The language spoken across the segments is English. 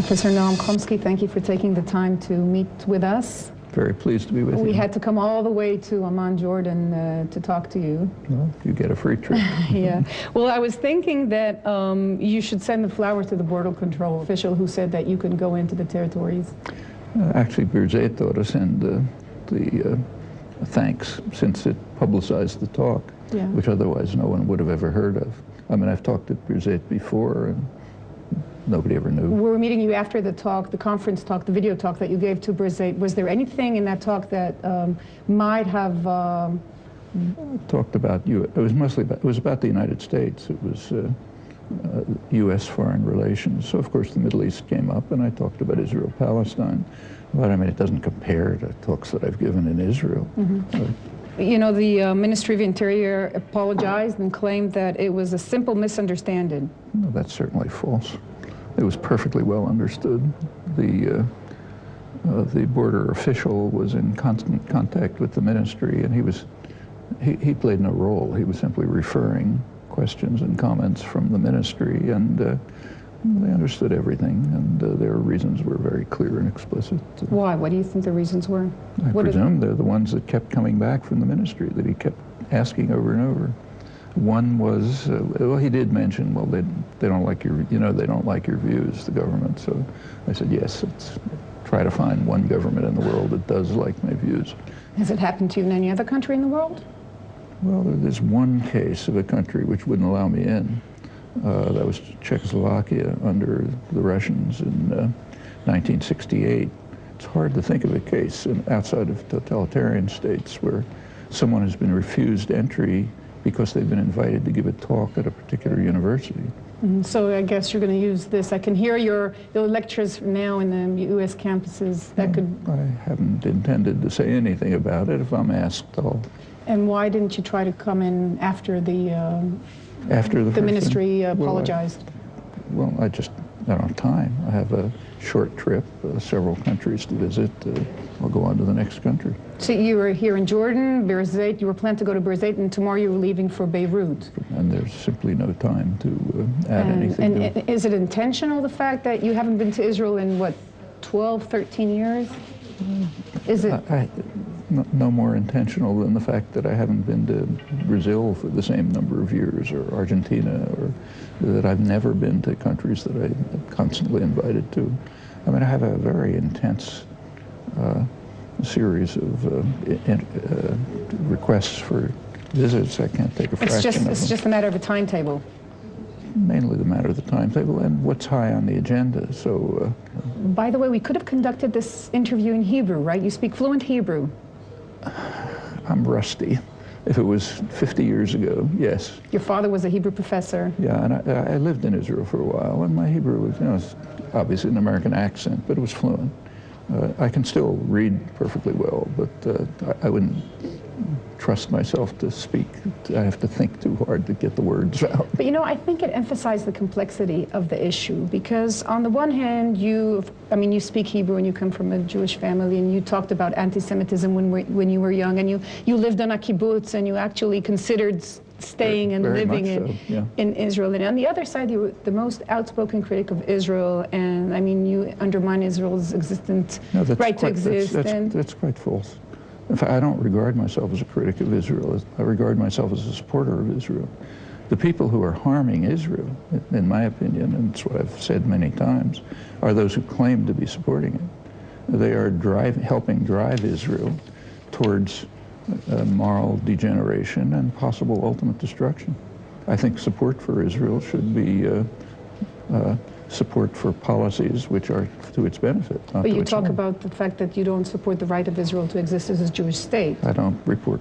Professor Noam Chomsky, thank you for taking the time to meet with us. Very pleased to be with you. We had to come all the way to Amman, Jordan to talk to you. Well, you get a free trip. Yeah. Well, I was thinking that you should send the flowers to the border control official who said that you could go into the territories. Actually, Birzeit thought to send the thanks, since it publicized the talk, Yeah. which otherwise no one would have ever heard of. I mean, I've talked to Birzeit before, and nobody ever knew. We were meeting you after the talk, the conference talk, the video talk that you gave to Birzeit. Was there anything in that talk that might have... Talked about you. It was mostly about, it was about the United States. It was U.S. foreign relations. So, of course, the Middle East came up, and I talked about Israel-Palestine. But, I mean, it doesn't compare to talks that I've given in Israel. Mm-hmm. You know, the Ministry of Interior apologized and claimed that it was a simple misunderstanding. No, that's certainly false. It was perfectly well understood. The border official was in constant contact with the ministry, and he played no role. He was simply referring questions and comments from the ministry, and they understood everything, and their reasons were very clear and explicit. Why? What do you think the reasons were? I presume they're the ones that kept coming back from the ministry, that he kept asking over and over. One was, well, he did mention, well, they don't like your, they don't like your views, the government. So I said, yes, let's try to find one government in the world that does like my views. Has it happened to you in any other country in the world? Well, there's one case of a country which wouldn't allow me in. That was Czechoslovakia under the Russians in 1968. It's hard to think of a case outside of totalitarian states where someone has been refused entry because they've been invited to give a talk at a particular university. So I guess you're going to use this. I can hear the lectures now in the U.S. campuses. That could. I haven't intended to say anything about it. If I'm asked, I'll. And why didn't you try to come in after the ministry apologized? Well, I just don't have time. I have a short trip, several countries to visit. I'll go on to the next country. So you were here in Jordan, Birzeit. You were planned to go to Birzeit, and tomorrow you were leaving for Beirut. And there's simply no time to add anything. And is it intentional, the fact that you haven't been to Israel in, what, 12, 13 years? Is it? No more intentional than the fact that I haven't been to Brazil for the same number of years, or Argentina, or that I've never been to countries that I'm constantly invited to. I mean, I have a very intense series of requests for visits. I can't take a fraction of them. It's just a matter of a timetable. Mainly the matter of the timetable and what's high on the agenda. So. By the way, we could have conducted this interview in Hebrew, right? You speak fluent Hebrew. I'm rusty. If it was 50 years ago, yes. Your father was a Hebrew professor. Yeah, and I lived in Israel for a while, and my Hebrew was, it's obviously an American accent, but it was fluent. I can still read perfectly well, but I wouldn't trust myself to speak. I have to think too hard to get the words out. But I think it emphasized the complexity of the issue, because on the one hand, you speak Hebrew and you come from a Jewish family, and you talked about anti-Semitism when you were young, and you lived on a kibbutz, and you actually considered staying and living in Israel. And on the other side, you were the most outspoken critic of Israel, and you undermine Israel's right to exist. That's quite false. In fact, I don't regard myself as a critic of Israel. I regard myself as a supporter of Israel. The people who are harming Israel, in my opinion, and it's what I've said many times, are those who claim to be supporting it. They are helping drive Israel towards moral degeneration and possible ultimate destruction. I think support for Israel should be support for policies which are to its benefit. But you talk about the fact that you don't support the right of Israel to exist as a Jewish state. I don't support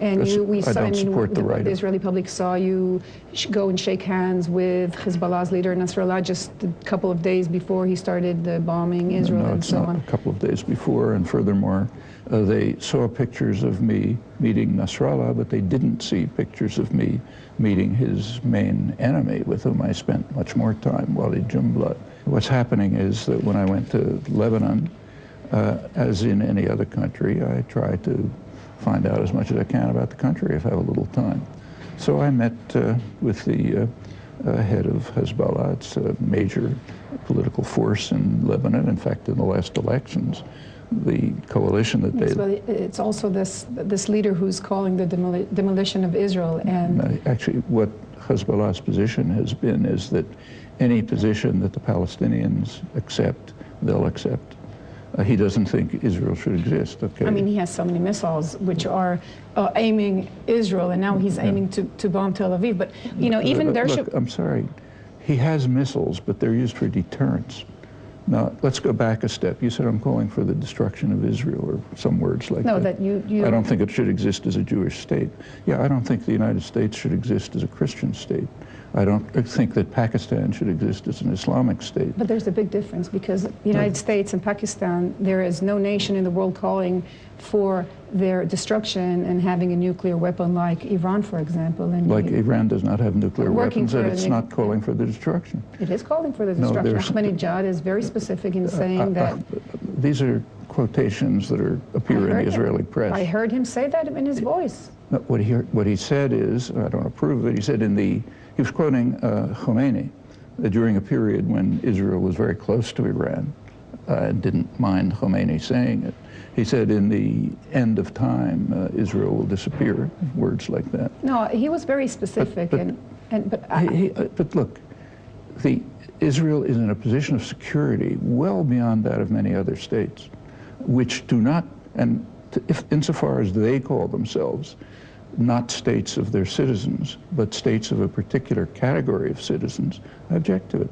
the right. The Israeli public saw you go and shake hands with Hezbollah's leader Nasrallah just a couple of days before he started the bombing Israel and so on. No, it's not a couple of days before, and furthermore, they saw pictures of me meeting Nasrallah, but they didn't see pictures of me meeting his main enemy, with whom I spent much more time, Walid Jumblat. What's happening is that when I went to Lebanon, as in any other country, I try to find out as much as I can about the country if I have a little time. So I met with the head of Hezbollah. It's a major political force in Lebanon. In fact, in the last elections, the coalition that yes, but it's also this leader who's calling the demolition of Israel. And actually, what Hezbollah's position has been is that any position that the Palestinians accept, they'll accept. He doesn't think Israel should exist. Okay. I mean, he has so many missiles which are aiming Israel, and now he's aiming to bomb Tel Aviv. But you know, even there look, I'm sorry, he has missiles, but they're used for deterrence. Now, let's go back a step. You said I'm calling for the destruction of Israel, or some words like that. No, that you... I don't think it should exist as a Jewish state. Yeah, I don't think the United States should exist as a Christian state. I don't think that Pakistan should exist as an Islamic state. But there's a big difference, because the United States and Pakistan, there is no nation in the world calling for their destruction and having a nuclear weapon like Iran, for example. And like Iran does not have nuclear weapons, and it's not calling yeah. for the destruction. It is calling for the destruction. Ahmadinejad is very specific in saying that... These are quotations that appear in the Israeli press. I heard him say that in his voice. No, what he said is, I don't approve of it, he said he was quoting Khomeini during a period when Israel was very close to Iran and didn't mind Khomeini saying it. He said, in the end of time, Israel will disappear, words like that. No, he was very specific. But look, Israel is in a position of security well beyond that of many other states, which do not, and insofar as they call themselves not states of their citizens, but states of a particular category of citizens, I object to it,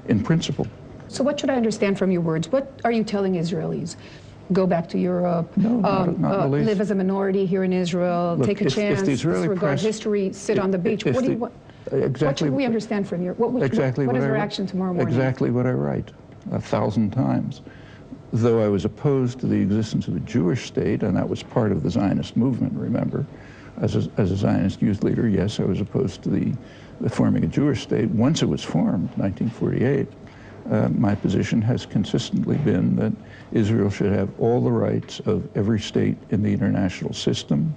in principle. So what should I understand from your words? What are you telling Israelis? Go back to Europe, not live as a minority here in Israel, look, take a chance, disregard history, sit on the beach. What should we understand from your, what is your action tomorrow morning? Exactly what I write 1,000 times. Though I was opposed to the existence of a Jewish state, and that was part of the Zionist movement, remember, as a Zionist youth leader, yes, I was opposed to the forming a Jewish state. Once it was formed, 1948, my position has consistently been that Israel should have all the rights of every state in the international system,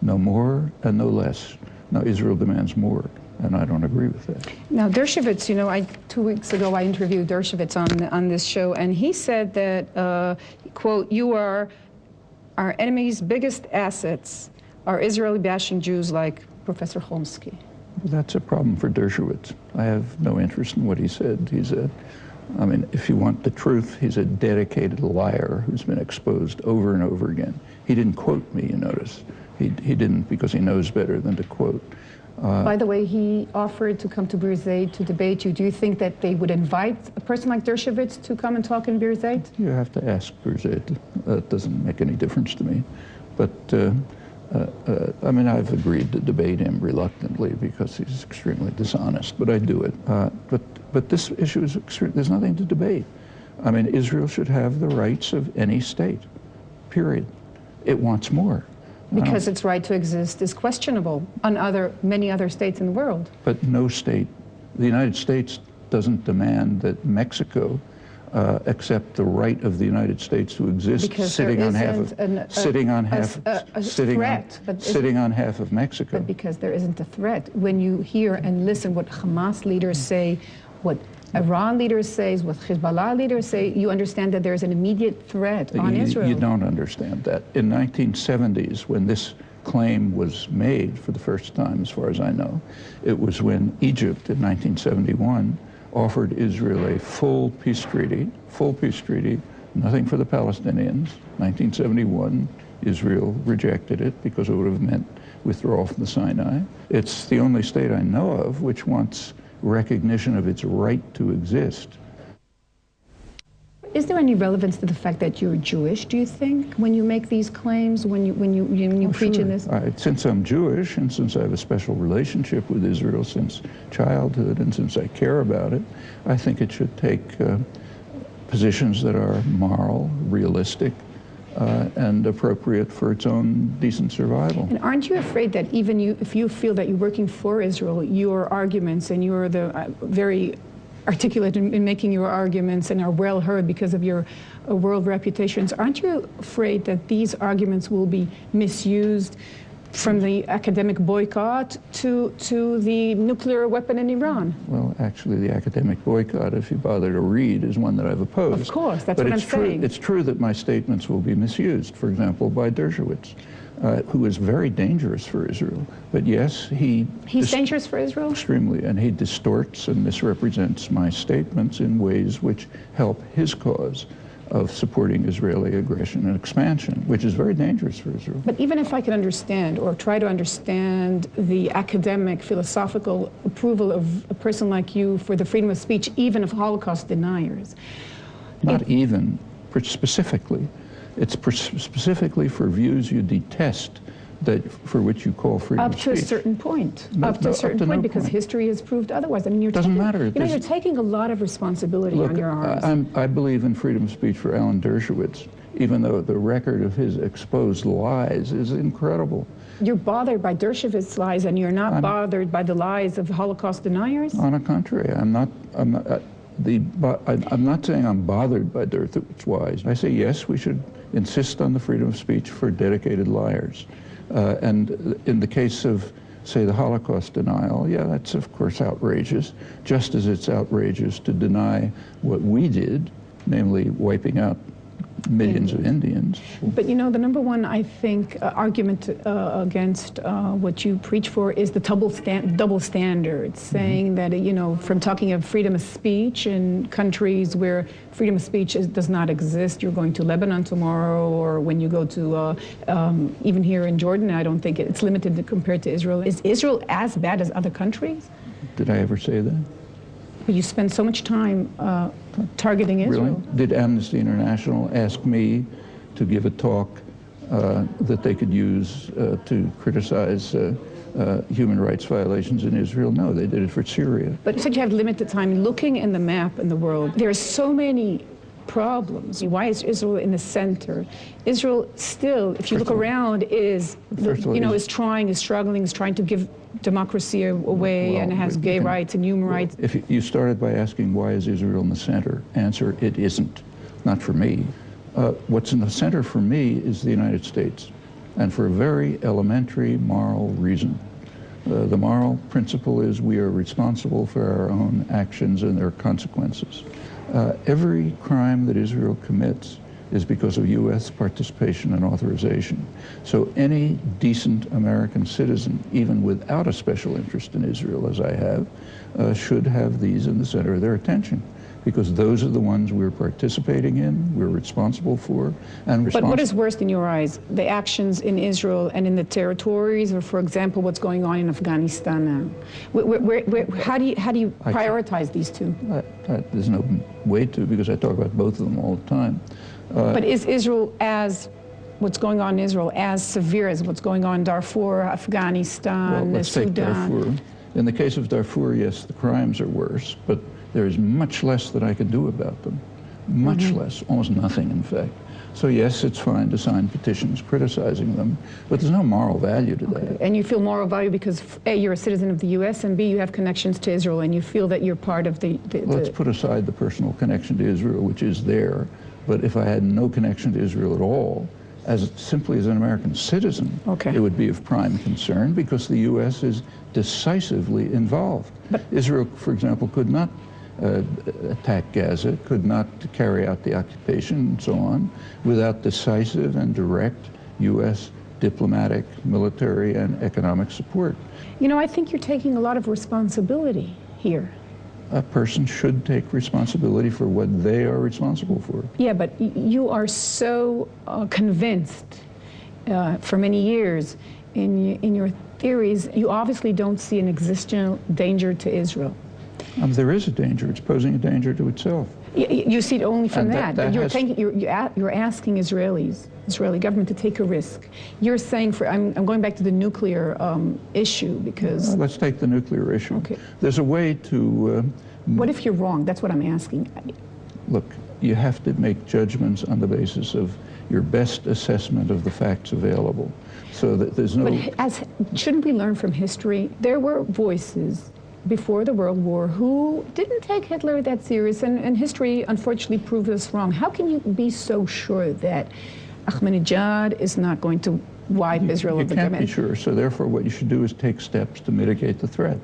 no more and no less. Now, Israel demands more, and I don't agree with that. Now, Dershowitz, you know, 2 weeks ago I interviewed Dershowitz on this show, and he said that, quote, "You are our enemy's biggest assets are Israeli bashing Jews like Professor Chomsky." That's a problem for Dershowitz. I have no interest in what he said. I mean, if you want the truth, he's a dedicated liar who's been exposed over and over again. He didn't quote me, you notice. He didn't, because he knows better than to quote. By the way, he offered to come to Birzeit to debate you. Do you think that they would invite a person like Dershowitz to come and talk in Birzeit? You have to ask Birzeit. That doesn't make any difference to me. But I mean, I've agreed to debate him reluctantly because he's extremely dishonest, but I do it. But this issue is there's nothing to debate. I mean, Israel should have the rights of any state, period. It wants more. Because its right to exist is questionable on many other states in the world. But no state, the United States doesn't demand that Mexico accept the right of the United States to exist, sitting on half of Mexico. But because there isn't a threat. When you hear and listen what Hamas leaders say, what Iran leaders say, what Hezbollah leaders say, you understand that there's an immediate threat on Israel. You don't understand that. In 1970s, when this claim was made for the first time, as far as I know, it was when Egypt in 1971 offered Israel a full peace treaty, nothing for the Palestinians. 1971, Israel rejected it because it would have meant withdrawal from the Sinai. It's the only state I know of which wants recognition of its right to exist. Is there any relevance to the fact that you're Jewish, do you think, when you make these claims, when you preach in this? Since I'm Jewish, and since I have a special relationship with Israel since childhood, and since I care about it, I think it should take positions that are moral, realistic, and appropriate for its own decent survival. And aren't you afraid that even if you feel that you're working for Israel, your arguments, and you're very articulate in making your arguments and are well heard because of your world reputations, aren't you afraid that these arguments will be misused from the academic boycott to the nuclear weapon in Iran. Well, actually, the academic boycott, if you bother to read, is one that I've opposed. Of course, that's but what I'm saying. It's true that my statements will be misused, for example, by Dershowitz, who is very dangerous for Israel. But yes, he's dangerous for Israel? Extremely, and he distorts and misrepresents my statements in ways which help his cause of supporting Israeli aggression and expansion, which is very dangerous for Israel. But even if I can understand or try to understand the academic, philosophical approval of a person like you for the freedom of speech, even of Holocaust deniers. Not even, specifically. It's specifically for views you detest, for which you call freedom of speech. Up to a certain point. Up to a certain point, because history has proved otherwise. I mean, doesn't matter. You know, you're taking a lot of responsibility on your arms. I believe in freedom of speech for Alan Dershowitz, even though the record of his exposed lies is incredible. You're bothered by Dershowitz's lies, and you're not bothered by the lies of Holocaust deniers? On the contrary, I'm not saying I'm bothered by Dershowitz's lies. I say yes, we should insist on the freedom of speech for dedicated liars. And in the case of, say, the Holocaust denial, yeah, that's of course outrageous, just as it's outrageous to deny what we did, namely wiping out millions of Indians. But you know, the number one, I think, argument against what you preach for is the double standard, saying that, you know, from talking of freedom of speech in countries where freedom of speech does not exist, you're going to Lebanon tomorrow, or when you go to, even here in Jordan, I don't think it's limited compared to Israel. Is Israel as bad as other countries? Did I ever say that? But you spend so much time targeting Israel. Really? Did Amnesty International ask me to give a talk that they could use to criticize human rights violations in Israel? No, they did it for Syria. But you said you have limited time. Looking in the map in the world, there are so many problems. Why is Israel in the center? Israel still, if you look around, is trying, is struggling, is trying to give democracy away, and it has gay rights and human rights. If you started by asking why is Israel in the center, answer, it isn't. Not for me. What's in the center for me is the United States, and for a very elementary moral reason. The moral principle is we are responsible for our own actions and their consequences. Every crime that Israel commits is because of U.S. participation and authorization. So any decent American citizen, even without a special interest in Israel, as I have, should have these in the center of their attention, because those are the ones we're participating in, we're responsible for, and But what is worse in your eyes, the actions in Israel and in the territories, or for example, what's going on in Afghanistan now? How do you prioritize these two? There's no way to, because I talk about both of them all the time. But is Israel what's going on in Israel as severe as what's going on in Darfur, Afghanistan, well, let's Sudan? Take Darfur. In the case of Darfur, yes, the crimes are worse, but there is much less that I can do about them. Much less, almost nothing, in fact. So yes, it's fine to sign petitions criticizing them, but there's no moral value to that. And you feel moral value because A, you're a citizen of the U.S., and B, you have connections to Israel, and you feel that you're part of the Let's put aside the personal connection to Israel, which is there, but if I had no connection to Israel at all, simply as an American citizen, it would be of prime concern, because the U.S. is decisively involved. But Israel, for example, could not attack Gaza, could not carry out the occupation and so on, without decisive and direct U.S. diplomatic, military, and economic support. You know, I think you're taking a lot of responsibility here. A person should take responsibility for what they are responsible for. Yeah, but you are so convinced for many years in your theories, you obviously don't see an existential danger to Israel. There is a danger. It's posing a danger to itself. You see it only from that. You're asking Israeli government to take a risk. You're saying, I'm going back to the nuclear issue, because... let's take the nuclear issue. Okay. There's a way to... what if you're wrong? That's what I'm asking. Look, you have to make judgments on the basis of your best assessment of the facts available. So that there's no... But shouldn't we learn from history? There were voices before the World War who didn't take Hitler that serious, and history unfortunately proved us wrong. How can you be so sure that Ahmadinejad is not going to wipe Israel of the government. You government. can't be sure. So therefore, what you should do is take steps to mitigate the threat,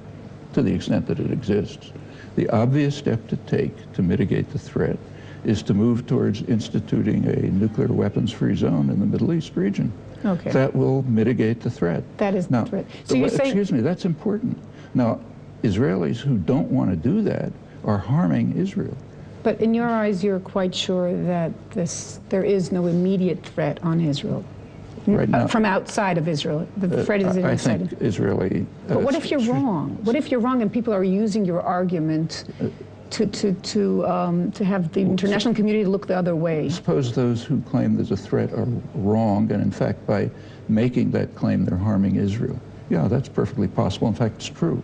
to the extent that it exists. The obvious step to take to mitigate the threat is to move towards instituting a nuclear weapons-free zone in the Middle East region. Okay. That will mitigate the threat. That is the threat. So you're saying, excuse me, that's important. Now, Israelis who don't want to do that are harming Israel. But in your eyes, you're quite sure that there is no immediate threat on Israel. Right now, from outside of Israel. The threat is inside. I think Israeli... But what if you're wrong? What if you're wrong and people are using your argument to have the international community look the other way? Suppose those who claim there's a threat are wrong, and in fact, by making that claim, they're harming Israel. Yeah, that's perfectly possible. In fact, it's true.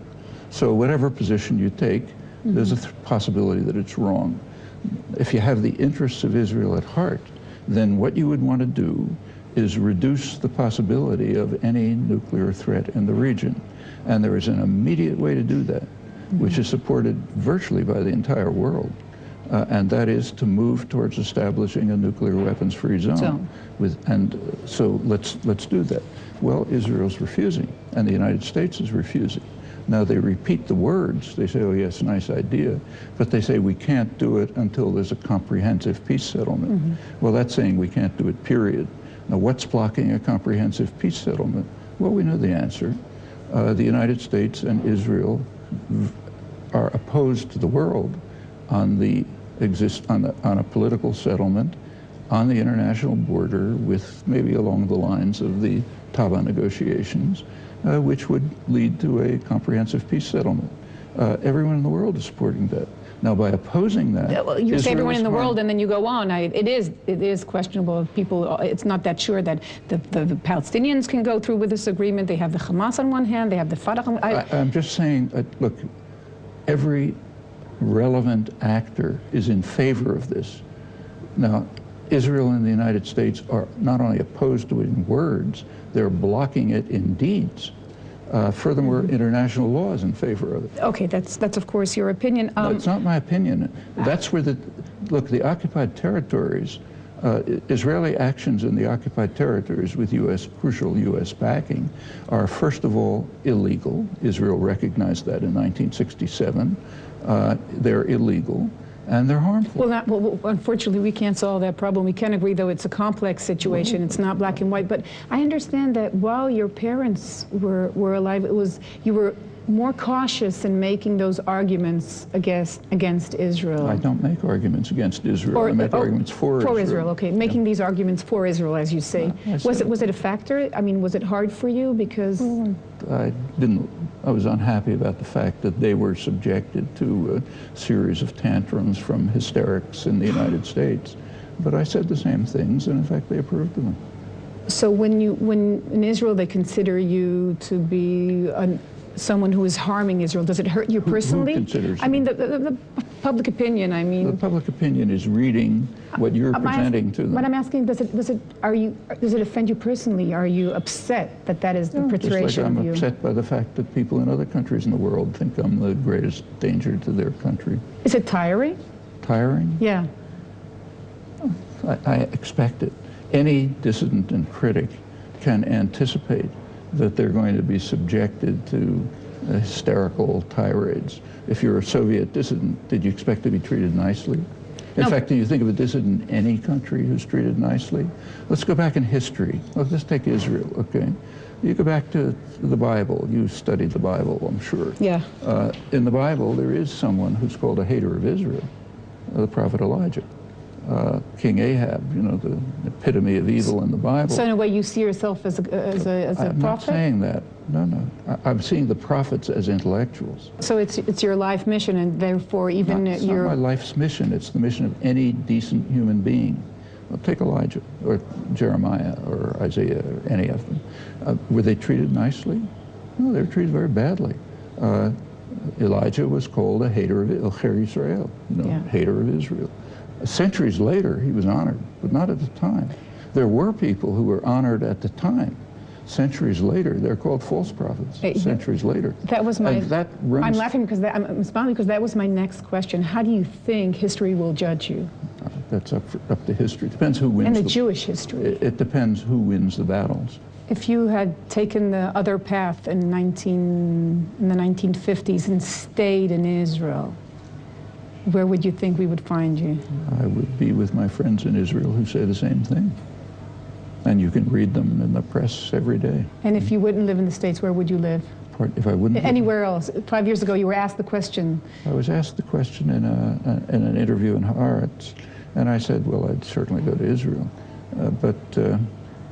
So whatever position you take, there's a possibility that it's wrong. If you have the interests of Israel at heart, then what you would want to do is reduce the possibility of any nuclear threat in the region. And there is an immediate way to do that, which is supported virtually by the entire world. And that is to move towards establishing a nuclear weapons-free zone. So let's do that. Well, Israel's refusing, and the United States is refusing. Now they repeat the words. They say, oh yes, nice idea. But they say we can't do it until there's a comprehensive peace settlement. Well, that's saying we can't do it, period. Now what's blocking a comprehensive peace settlement? Well, we know the answer. The United States and Israel are opposed to the world on a political settlement on the international border with maybe along the lines of the Taba negotiations, which would lead to a comprehensive peace settlement. Everyone in the world is supporting that. Now, by opposing that, well, you say everyone in the world, and then you go on. It is questionable if people. It's not that sure that the Palestinians can go through with this agreement. They have the Hamas on one hand. They have the Fatah. I'm just saying. Look, every relevant actor is in favor of this. Now, Israel and the United States are not only opposed to it in words, they're blocking it in deeds. Furthermore, international law is in favor of it. Okay, that's of course your opinion. No, it's not my opinion. That's where the occupied territories, Israeli actions in the occupied territories with crucial U.S. backing are first of all illegal. Israel recognized that in 1967. They're illegal. And they're harmful. Well, unfortunately, we can't solve that problem. We can agree, though, it's a complex situation. It's not black and white. But I understand that while your parents were alive, you were more cautious in making those arguments against Israel. I don't make arguments against Israel. I make arguments for Israel. For Israel, okay. Making these arguments for Israel, as you say. Was it a factor? I mean, was it hard for you? Because I was unhappy about the fact that they were subjected to a series of tantrums from hysterics in the United States. But I said the same things, and in fact, they approved of them. So when in Israel they consider you to be someone who is harming Israel, does it hurt you personally? Who considers I mean, the public opinion. I mean, the public opinion is reading what you're presenting to them. But I'm asking, does it offend you personally? Are you upset that is the portrayal just like of you? I'm upset by the fact that people in other countries in the world think I'm the greatest danger to their country. Is it tiring? Tiring? Yeah. I expect it. Any dissident and critic can anticipate that they're going to be subjected to hysterical tirades. If you're a Soviet dissident, did you expect to be treated nicely? In fact, do you think of a dissident in any country who's treated nicely? Let's go back in history. Let's take Israel, okay? You go back to the Bible. You studied the Bible, I'm sure. Yeah. In the Bible, there is someone who's called a hater of Israel, the prophet Elijah. King Ahab, you know, the epitome of evil in the Bible. So in a way, you see yourself as a prophet? I'm not saying that. No. I'm seeing the prophets as intellectuals. So it's your life mission, and therefore even it's not my life's mission. It's the mission of any decent human being. Well, take Elijah or Jeremiah or Isaiah or any of them. Were they treated nicely? No, they were treated very badly. Elijah was called a hater of Israel, hater of Israel. Centuries later, he was honored, but not at the time. There were people who were honored at the time. Centuries later, they're called false prophets. Centuries later. That was my. I'm laughing because I'm smiling because that was my next question. How do you think history will judge you? That's up to history. It depends who wins. And the Jewish history. It depends who wins the battles. If you had taken the other path in the 1950s and stayed in Israel, where would you think we would find you? I would be with my friends in Israel who say the same thing. And you can read them in the press every day. And if you wouldn't live in the States, where would you live? If I wouldn't anywhere else. 5 years ago, you were asked the question. I was asked the question in an interview in Haaretz, and I said, well, I'd certainly go to Israel.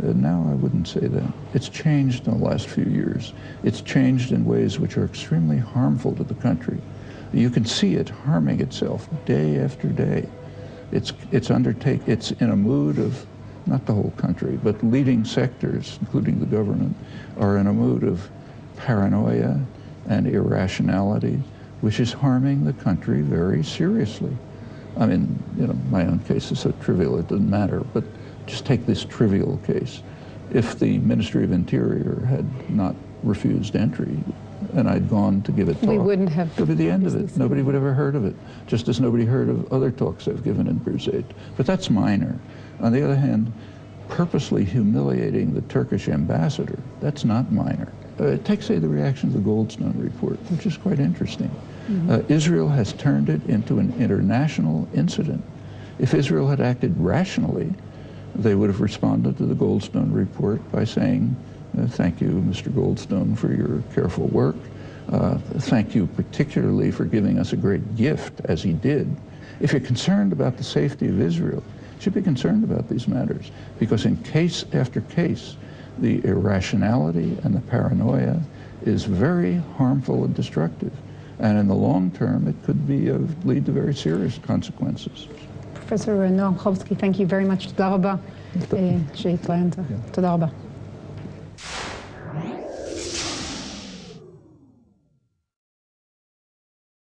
Now I wouldn't say that. It's changed in the last few years. It's changed in ways which are extremely harmful to the country. You can see it harming itself day after day. It's in a mood of, not the whole country, but leading sectors, including the government, are in a mood of paranoia and irrationality, which is harming the country very seriously. I mean, you know, my own case is so trivial it doesn't matter, but just take this trivial case. If the Ministry of Interior had not refused entry and I'd gone to give a talk, we wouldn't have. That would be the end of it. Nobody would have ever heard of it, just as nobody heard of other talks I've given in Crusade. But that's minor. On the other hand, purposely humiliating the Turkish ambassador, that's not minor. Take, say, the reaction to the Goldstone report, which is quite interesting. Israel has turned it into an international incident. If Israel had acted rationally, they would have responded to the Goldstone report by saying, thank you, Mr. Goldstone, for your careful work. Thank you particularly for giving us a great gift, as he did. If you're concerned about the safety of Israel, you should be concerned about these matters, because in case after case, the irrationality and the paranoia is very harmful and destructive. And in the long term, it could lead to very serious consequences. Professor Noam Chomsky, thank you very much. תודה רבה. שהתראיינת. תודה רבה.